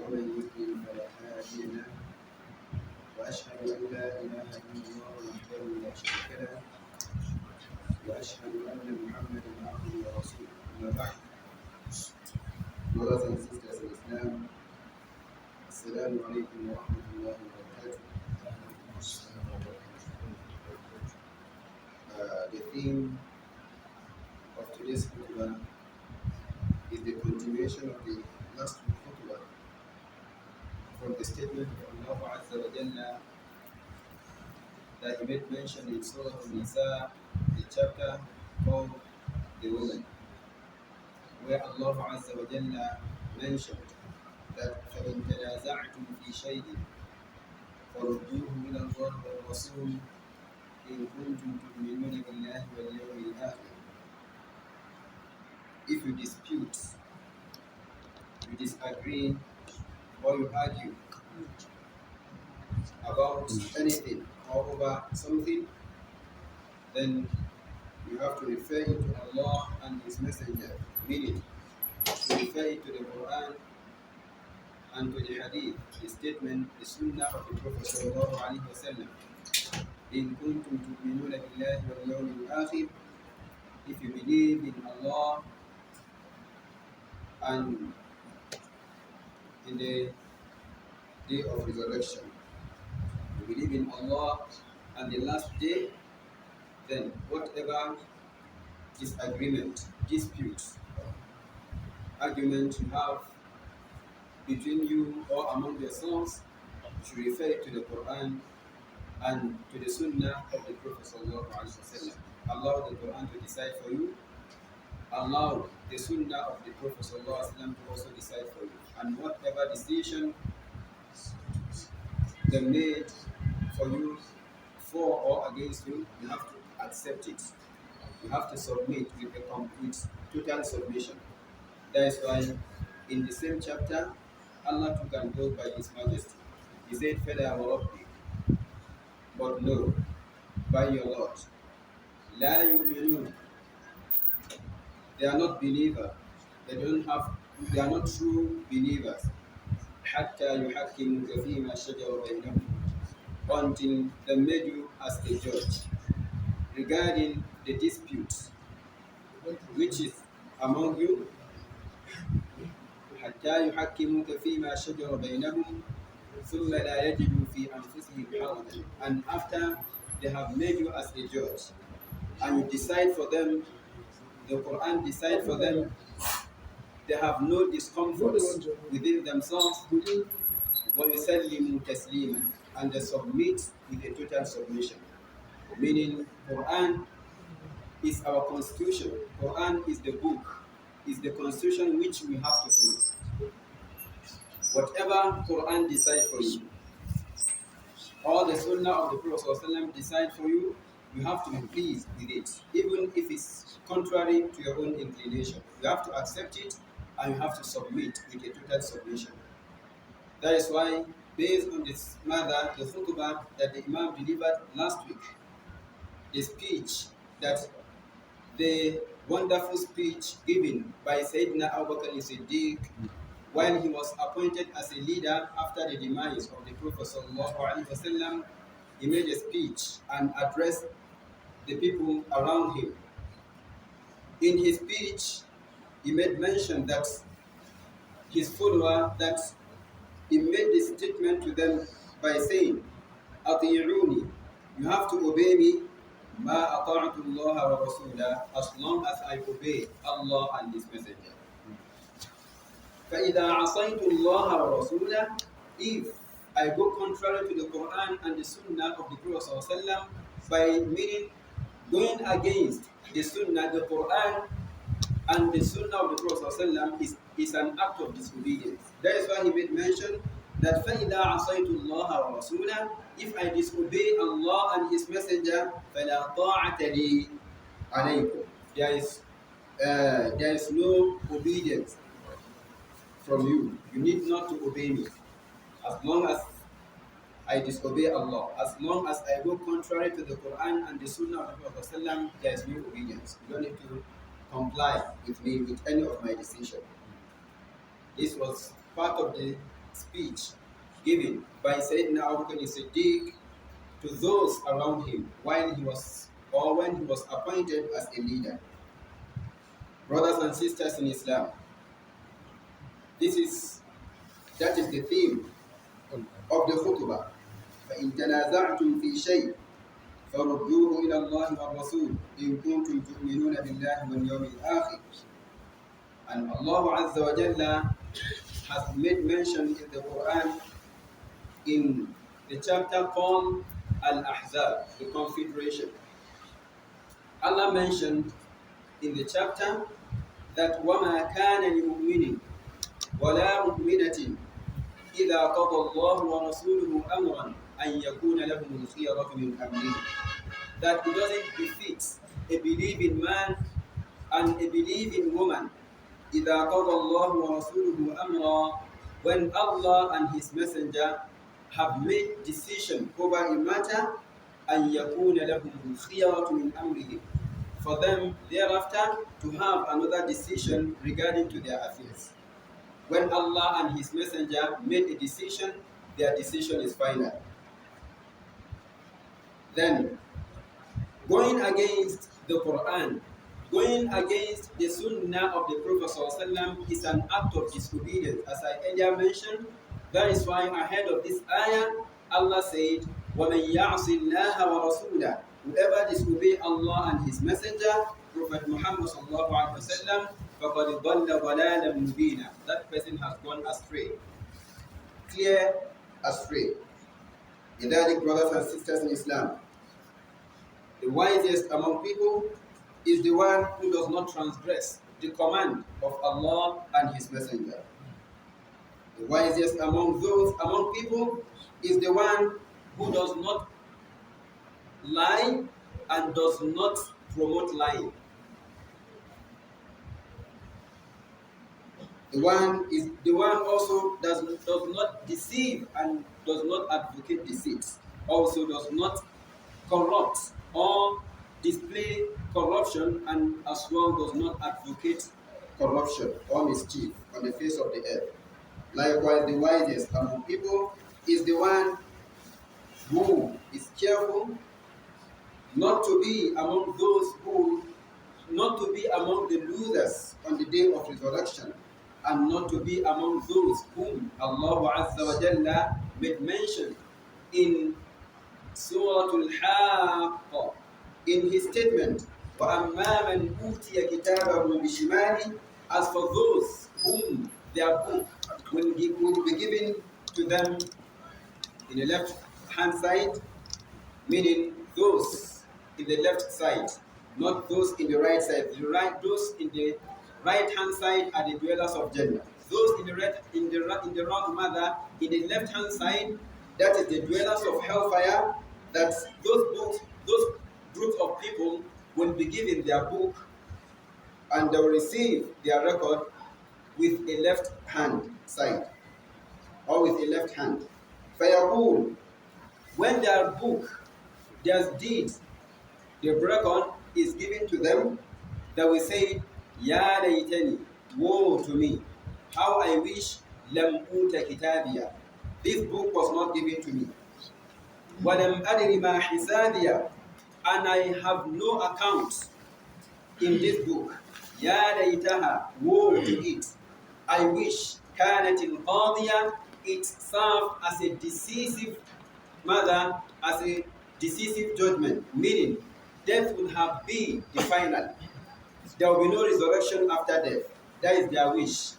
ومن يضلل فلا هادي له واشهد ان لا اله الا الله وحده لا شريك له واشهد ان محمدا عبده ورسوله اما بعد. Brothers and sisters in Islam, Assalamu alaikum wa rahmatullahi wa barakatuh. The theme of today's khutbah is the continuation of the last week's khutbah from the statement of Allah Azza wa Jalla that He made mention in Surah Al-Nisa, the chapter called the woman, where Allah Azza wa Jalla mentioned that فَإِن تَنَازَعْتُمْ فِي شَيْءٍ فَرُدُّوهُ إِلَى اللَّهِ وَالرَّسُولِ إِن كُنتُمْ تُؤْمِنُونَ بِاللَّهِ وَالْيَوْمِ الْآخِرِ. If you dispute, you disagree, or you argue about anything or over something, then you have to refer it to Allah and His Messenger, meaning to refer it to the Quran and to the Hadith, the statement, the Sunnah of the Prophet sallallahu alaihi wasallam. In kuntum tu'minuna billahi wal yawmil akhir, if you believe in Allah and in the day of resurrection, you believe in Allah and the last day, then whatever disagreement, disputes, argument you have between you or among yourselves, you should refer it to the Quran and to the Sunnah of the Prophet sallallahu alaihi wasallam. Allow the Quran to decide for you. Allow the Sunnah of the Prophet sallallahu alaihi wasallam to also decide for you. And whatever decision they made for you, for or against you, you have to accept it. You have to submit with a complete, total submission. That is why in the same chapter, Allah took an oath by His Majesty. He said, "Fala wa Rabbi," but no, by your Lord. La yu'minun. They are not believers. They are not true believers. Hatta yuhakkimuka fima shajara bainahum, until they made you as a judge regarding the dispute which is among you. حتى يحكموك فيما شجر بينهم ثم لا يجدوا في أنفسهم حرجا. And after they have made you as a judge and you decide for them, the Quran decide for them, they have no discomfort within themselves, وَيُسَلِّمُوا تَسْلِيمًا, and they submit with a total submission. Meaning, Quran is our constitution. Quran is the book, is the constitution which we have to follow. Whatever Quran decide for you, or the Sunnah of the Prophet ﷺ decide for you, you have to be pleased with it, even if it's contrary to your own inclination. You have to accept it and you have to submit with a total submission. That is why, based on this matter, the khutbah that the Imam delivered last week, the speech that the wonderful speech given by Sayyidina Auwal Siddiq while he was appointed as a leader after the demise of the Prophet sallallahu alaihi wasallam, he made a speech and addressed the people around him. In his speech, he made mention that his follower, that he made this statement to them by saying, "Ati'uni, you have to obey me, ma ata'tu Allah wa rasulah, as long as I obey Allah and His Messenger. فَإِذَا عَصَيْتُ اللَّهَ وَرَسُولَهُ, if I go contrary to the Quran and the Sunnah of the Prophet ﷺ, by meaning going against the Sunnah, the Quran and the Sunnah of the Prophet ﷺ is an act of disobedience." That is why he made mention that فَإِذَا عَصَيْتُ اللَّهَ وَرَسُولَهُ, if I disobey Allah and His Messenger, فَلَا طَاعَةَ لِي عَلَيْكُمْ, there is no obedience from you. You need not to obey me. As long as I disobey Allah, as long as I go contrary to the Quran and the Sunnah of the Prophet ﷺ, there is no obedience. You don't need to comply with me with any of my decisions. This was part of the speech given by Sayyidina Abu Bakr Siddiq to those around him while he was or when he was appointed as a leader. Brothers and sisters in Islam, that is the theme of the khutbah. فَإِن تَنَازَعْتُمْ فِي شَيْءٍ فَرُدُّوهُ إِلَى اللَّهِ وَالرَّسُولِ إِن كُنتُمْ تُؤْمِنُونَ بِاللَّهِ وَالْيَوْمِ الْآخِرِ. And Allah Azza wa Jalla has made mention in the Quran in the chapter called Al-Ahzab, the Confederation. Allah mentioned in the chapter that وَمَا كَانَ لِمُؤْمِنٍ وَلَا مُؤْمِنَةٍ إِذَا قَضَى اللَّهُ وَرَسُولُهُ أَمْرًا أَنْ يَكُونَ لَهُمُ الْخِيَرَةُ مِنْ أَمْرِهِمْ. That it doesn't befit a believing man and a believing woman إِذَا قَضَى اللَّهُ وَرَسُولُهُ أَمْرًا, when Allah and His Messenger have made decision over a matter, أَنْ يَكُونَ لَهُمُ الْخِيَرَةُ مِنْ أَمْرِهِمْ, for them thereafter to have another decision regarding to their affairs. When Allah and His Messenger made a decision, their decision is final. Then, going against the Quran, going against the Sunnah of the Prophet ﷺ is an act of disobedience. As I earlier mentioned, that is why ahead of this ayah, Allah said, وَمَنْ يَعْصِ اللَّهَ وَرَسُولَهُ, whoever disobey Allah and His Messenger, Prophet Muhammad ﷺ, فَقَدْ ضَلَّ ضَلَالًا مُبِينًا, that person has gone astray, clear astray. لذلك, brothers and sisters in Islam, the wisest among people is the one who does not transgress the command of Allah and His Messenger. The wisest among people is the one who does not lie and does not promote lying. The one also does not deceive and does not advocate deceit. Also does not corrupt or display corruption, and as well does not advocate corruption or mischief on the face of the earth. Likewise, the wisest among people is the one who is careful not to be among the losers on the day of resurrection, and not to be among those whom Allah Azza wa Jalla made mention in Surah Al-Haqq in His statement, وَأَمَّا مَنْ أُوتِيَ كِتَابَهُ بِشِمَالِهِ, as for those whom their book will be given to them in the left hand side, meaning those in the left side, not those in the right side. Those in the right hand side are the dwellers of Jannah. Those in the left hand side, that is the dwellers of hellfire. That those groups of people will be given their book and they will receive their record with a left hand side or with a left hand. فَيَقُولُ, when their book, their deeds, their record is given to them, they will say, يَا لَيْتَنِي, woe to me, how I wish لَمْ أُوتَ كِتَابِيَا, this book was not given to me. وَلَمْ أَدْرِ مَا حِسَابِيَا, and I have no account in this book. يَا لَيْتَهَا, woe to it, I wish كَانَتِ الْقَاضِيَةِ, it served as a decisive matter, as a decisive judgment, meaning death would have been the final. There will be no resurrection after death. That is their wish.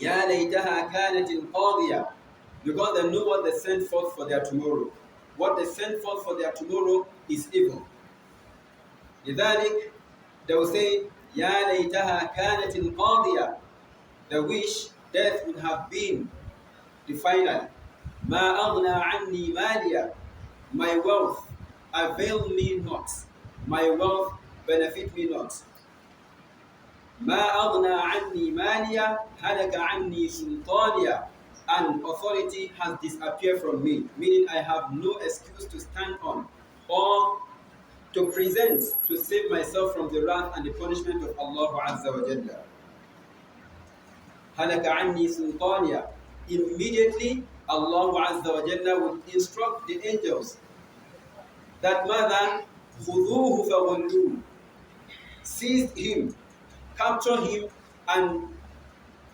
يَا لَيْتَهَا كَانَتِ الْقَاضِيَةِ, because they know what they sent forth for their tomorrow. What they sent forth for their tomorrow is evil. لذلك, they will say, يَا لَيْتَهَا كَانَتِ الْقَاضِيَةِ, they wish death would have been the final. مَا أَغْنَى عَنِّي مَالِيَا, my wealth avail me not, my wealth benefit me not. مَا أَغْنَى عَنِّي مَالِيَا هَلَكَ عَنِّي سُلْطَانِيَا, and authority has disappeared from me, meaning I have no excuse to stand on or to present to save myself from the wrath and the punishment of Allah Azza wa Jalla. هَلَكَ عَنِّي سُلْطَانِيَا, immediately Allah Azza wa Jalla will instruct the angels that mother, خُذُوهُ فَغُلُّوهُ, seized him, captured him, and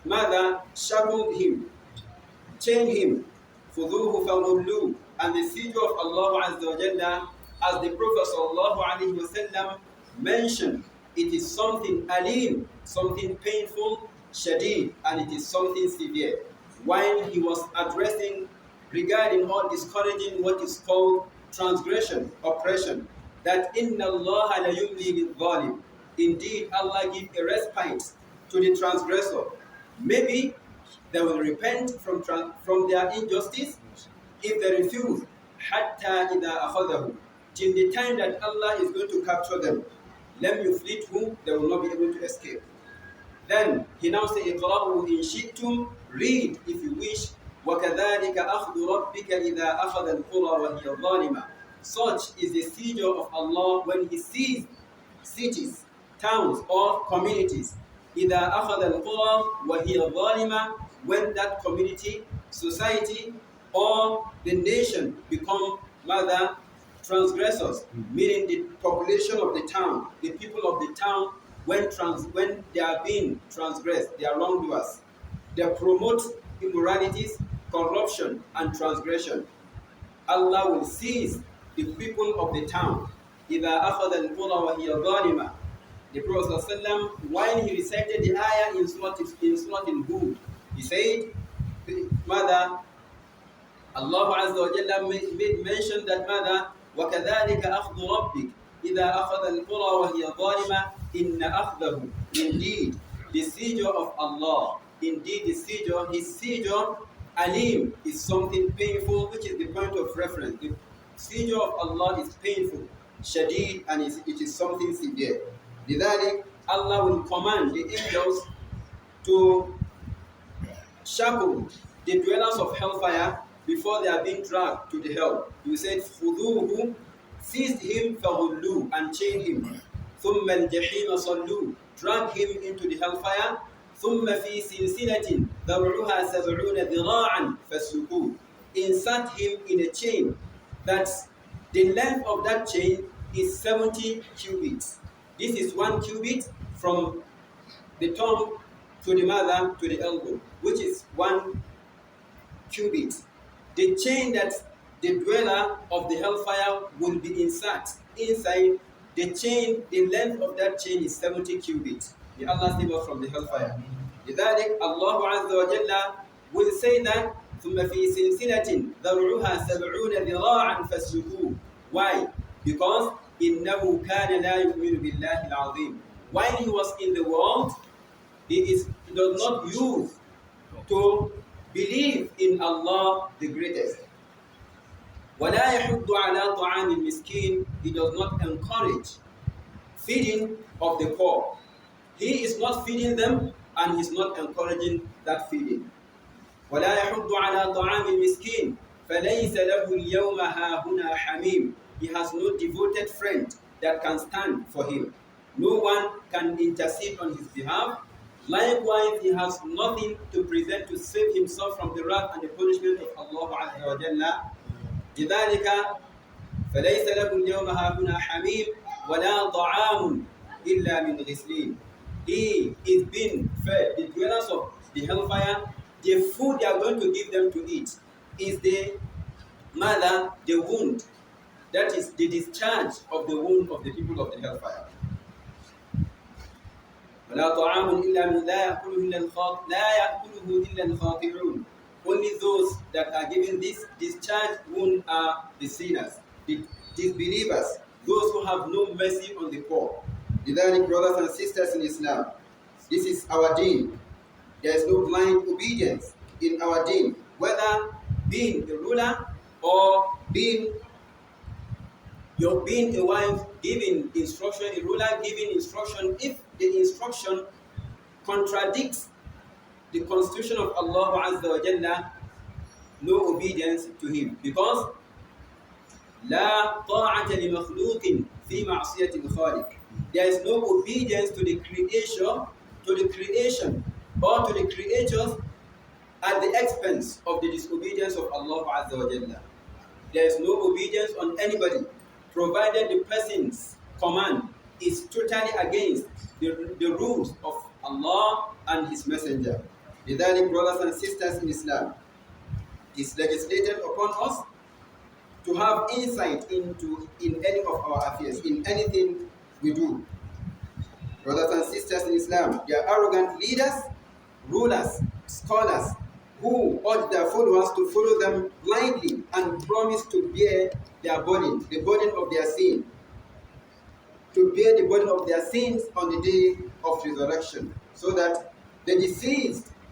mother shackled him, chained him, خُذُوهُ فَغُلُّوهُ. And the seizure of Allah Azza wa Jalla, as the Prophet sallallahu alaihi wasallam mentioned, it is something alim, something painful, shadid, and it is something severe. While he was addressing regarding or discouraging what is called transgression, oppression, that inna Allah la yumli lil-zalim. Indeed, Allah gives a respite to the transgressor. Maybe they will repent from their injustice. If they refuse, hatta idha akhadahu, till the time that Allah is going to capture them, lam yuflithu, they will not be able to escape. Then he now says, اقرأوا إن شئتم, read if you wish. وَكَذَلِكَ أَخْذُ رَبِّكَ إِذَا أَخَذَ الْقُرَى وَهِيَ ظَالِمَةٌ. Such is the seizure of Allah when He sees cities, towns, or communities. إِذَا أَخَذَ الْقُرَى وَهِيَ ظَالِمَةٌ, when that community, society, or the nation become rather transgressors, meaning the population of the town, the people of the town, when they are being transgressed, they are wrongdoers. They promote immoralities, corruption, and transgression. Allah will seize the people of the town. إِذَا أَخَذَ الْقُرَى وَهِيَ ظَالِمَةٌ. The Prophet ﷺ, while he recited the ayah in Surah Muhd, he said, Mother, Allah Azza wa Jalla made mention that mother, وَكَذَلِكَ أَخْذُ رَبِّكَ إِذَا أَخَذَ الْقُرَى وَهِيَ ظَالِمَةٌ إِنَّ أَخْذَهُ. Indeed, the seizure of Allah, indeed the seizure, His seizure, alim, is something painful, which is the point of reference. The seizure of Allah is painful, shadid, and it is something severe. لذلك, Allah will command the angels to shackle the dwellers of hellfire before they are being dragged to the hell. You said, خُذُوهُ, seized him, فَغُلُّوهُ, and chained him. ثُمَّ الْجَحِيمَ صَلُّوهُ, drag him into the hellfire. ثُمَّ فِي سِلْسِلَةٍ ذَرْعُهَا سَبْعُونَ ذِرَاعًا فَاسْلُكُوهُ, insert him in a chain that the length of that chain is 70 cubits. This is 1 cubit from the thumb to the mother to the elbow, which is 1 cubit. The chain that the dweller of the hellfire will be inside, the chain, the length of that chain is 70 cubits. May Allah save us from the hellfire. لذلك Allah Azza wa Jalla will say that ثُمَّ فِي سِلْسِلَةٍ ذَرْعُهَا سَبْعُونَ ذِرَاعًا فَاسْلُكُوهُ. Why? Because إِنَّهُ كَانَ لَا يُؤْمِنُ بِاللَّهِ الْعَظِيمِ. While he was in the world, he does not use to believe in Allah the greatest. وَلَا يَحُضُّ عَلَىٰ طَعَامِ الْمِسْكِينِ. He does not encourage feeding of the poor. He is not feeding them, and he is not encouraging that feeding. وَلَا يَحُضُّ عَلَىٰ طَعَامِ الْمِسْكِينِ فَلَيْسَ لَهُ الْيَوْمَ هَاهُنَا حَمِيمٌ. He has no devoted friend that can stand for him. No one can intercede on his behalf. Likewise, he has nothing to present to save himself from the wrath and the punishment of Allah Azza wa Jalla. لذلك فليس له اليوم هاهنا حميم ولا طعام إلا من غسلين. He is being fed. The dwellers of the hellfire, the food they are going to give them to eat is the wound. That is the discharge of the wound of the people of the hellfire. ولا طعام إلا من لا يأكله إلا الخاطئون. Only those that are given this discharge wound are the sinners, the disbelievers, those who have no mercy on the poor. لذلك, brothers and sisters in Islam, this is our deen. There is no blind obedience in our deen, whether being a ruler or being a wife, giving instruction, a ruler giving instruction. If the instruction contradicts the constitution of Allah Azza wa Jalla, no obedience to him, because لا طاعة لمخلوق في معصية الخالق. There is no obedience to the creation, or to the creatures, at the expense of the disobedience of Allah Azza wa Jalla. There is no obedience on anybody, provided the person's command is totally against the rules of Allah and His Messenger. لذلك, brothers and sisters in Islam, it is legislated upon us to have insight in any of our affairs, in anything we do. Brothers and sisters in Islam, there are arrogant leaders, rulers, scholars, who urge their followers to follow them blindly and promise to bear their burden, the burden of their sin, to bear the burden of their sins on the day of resurrection, so that the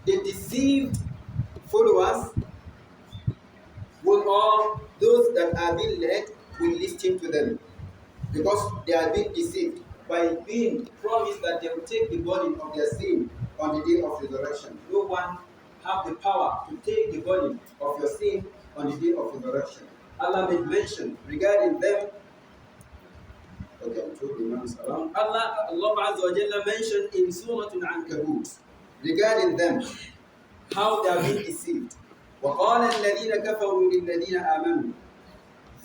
deceived followers will, all those that are being led, will listen to them, because they are being deceived by being promised that they will take the burden of their sin on the day of resurrection. No one have the power to take the burden of your sin on the day of resurrection. Allah made mention regarding them. Okay, I'm sure the man is around. Allah Azza wa Jalla mentioned in Surah Al-Ankabut regarding them, how they are being deceived. وَقَالَ الَّذِينَ كَفَرُوا لِلَّذِينَ آمَنُوا.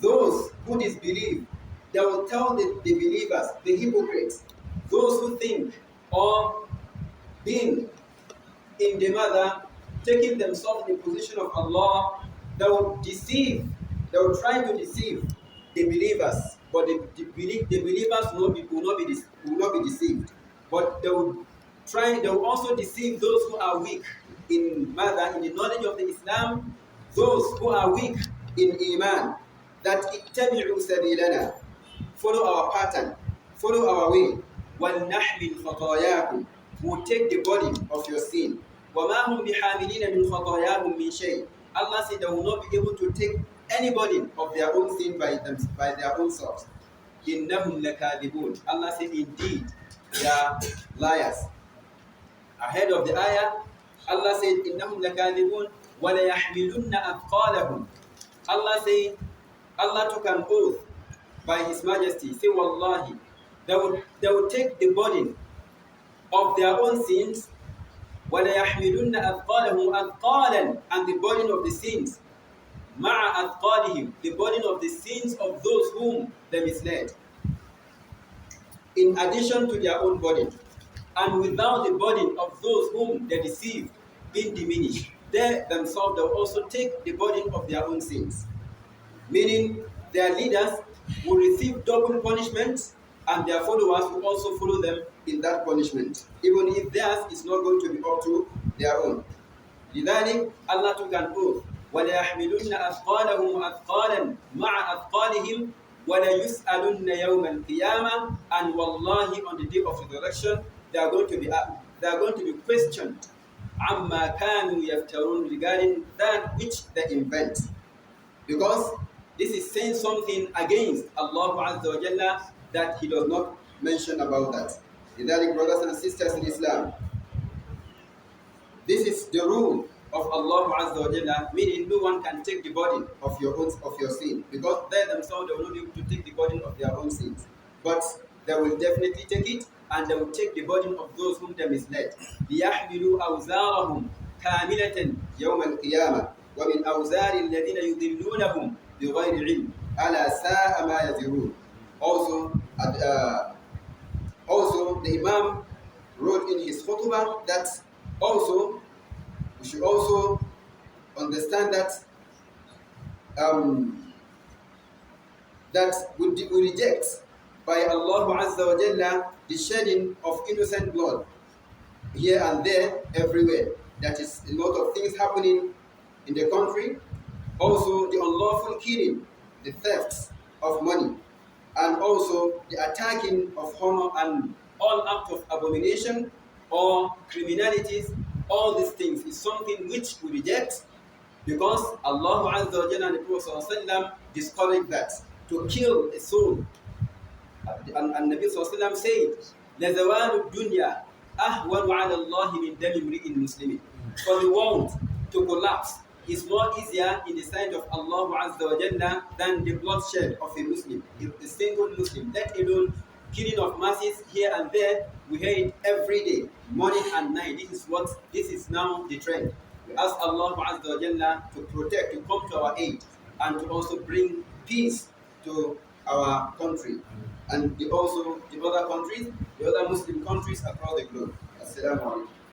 Those who disbelieve, they will tell the believers, the hypocrites, those who think or being in the matter, taking themselves in the position of Allah, they will try to deceive the believers, but the believers will not be deceived. But they will also deceive those who are weak in the knowledge of the Islam, those who are weak in Iman, that ittabi'u sabilana, follow our pattern, follow our way, وَلْنَحْمِلْ خَطَايَاكُمْ, who take the burden of your sin. وَمَا هُمْ بِحَامِلِينَ مِنْ خَطَايَاهُمْ مِنْ شَيْءٍ. Allah said they will not be able to take any burden of their own sin by their own selves. إِنَّهُمْ لَكَاذِبُونَ. Allah said, indeed, they are liars. Ahead of the ayah, Allah said, إِنَّهُمْ لَكَاذِبُونَ وَلَيَحْمِلُنَّ أَثْقَالَهُم. Allah took an oath by His Majesty, say, Wallahi, they will take the burden of their own sins, وَلَيَحْمِلُنَّ أَثْقَالَهُمْ أَثْقَالًا, and the burden of the sins, مَعَ أَثْقَالِهِمْ, the burden of the sins of those whom they misled, in addition to their own burden, and without the burden of those whom they deceived being diminished. They themselves will also take the burden of their own sins, meaning their leaders will receive double punishment, and their followers will also follow them in that punishment, even if theirs is not going to be up to their own. لذلك, Allah took an oath, وَلَيَحْمِلُنَّ أَثْقَالَهُمْ أَثْقَالًا مَعَ أَثْقَالِهِمْ وَلَيُسْأَلُنَّ يَوْمَ الْقِيَامَةِ, and wallahi, on the day of resurrection, they are going to be questioned عَمَّا كَانُوا يَفْتَرُونَ, regarding that which they invent, because this is saying something against Allah Azza wa Jalla that He does not mention about that. لذلك, brothers and sisters in Islam, this is the rule of Allah Azza wa Jalla, meaning no one can take the burden of your sin, because they themselves, they will not be able to take the burden of their own sins, but they will definitely take it, and they will take the burden of those whom they misled. لِيَحْمِلُوا أَوْزَارَهُمْ كَامِلَةً يَوْمَ الْقِيَامَةِ وَمِنْ أَوْزَارِ الَّذِينَ يُضِلُّونَهُمْ بِغَيْرِ عِلْمٍ أَلَا سَاءَ مَا يَزِرُونَ. Also, the Imam wrote in his khutbah that also we should also understand that that we reject by Allah Azza wa Jalla the shedding of innocent blood here and there, everywhere. That is a lot of things happening in the country. Also, the unlawful killing, the thefts of money, and also the attacking of honor and all acts of abomination or criminalities. All these things is something which we reject, because Allah Azza wa Jalla and the Prophet ﷺ discouraged that, to kill a soul. And Nabi ﷺ said, لَزَوَالُ الدُّنْيَا أَهْوَنُ عَلَى اللَّهِ مِنْ دَمِ امْرِئٍ مُسْلِمٍ. For the world to collapse is more easier in the sight of Allah Azza wa Jalla than the bloodshed of a Muslim, a single Muslim, let alone killing of masses here and there. We hear it every day, morning and night. This is now the trend. We ask Allah Azza wa Jalla to protect, to come to our aid, and to also bring peace to our country and also the other countries, the other Muslim countries across the globe. Assalamu alaikum.